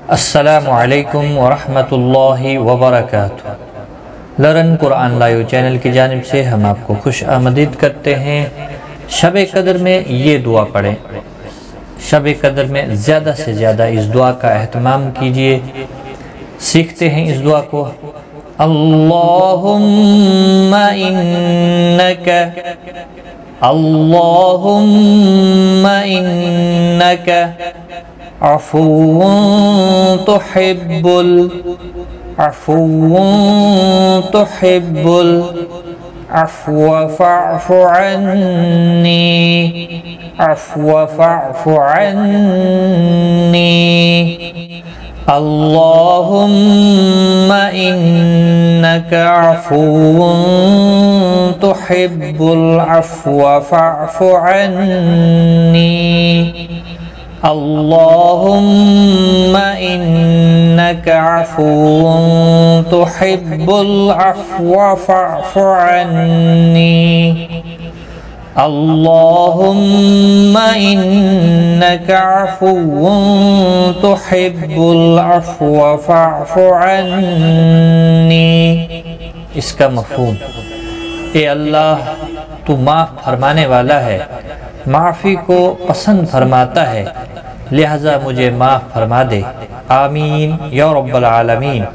अस्सलामु अलैकुम वरहमतुल्लाहि वबरकातुहू। लर्न कुरान लाइव चैनल की जानिब से हम आपको खुश आमदीद करते हैं। शब कदर में ये दुआ पढ़ें। शब कदर में ज़्यादा से ज़्यादा इस दुआ का एहतमाम कीजिए। सीखते हैं इस दुआ को। अल्लाहुम्मा इन्नका अल्लाहुम्मा इन्नका अफ़ुव्वुन तुहिब्बुल अफ़्व फ़अफ़ु अन्नी अल्लाहुम्मा इन्नका अफ़ुव्वुन तुहिब्बुल अफ़्व फ़अफ़ु अन्नी अल्लाहुम्मा इन्नका अफ़ुव्वुन तुहिब्बुल अफ़्व फ़अफ़ु अन्नी अल्लाहुम्मा इन्नका अफ़ुव्वुन तुहिब्बुल अफ़्व फ़अफ़ु अन्नी। इसका मफ़हूम, ए अल्लाह तू माफ़ फरमाने वाला है, माफ़ी को पसंद फरमाता है, लिहाजा मुझे माफ़ फरमा दे। आमीन या रब्बल आलमीन।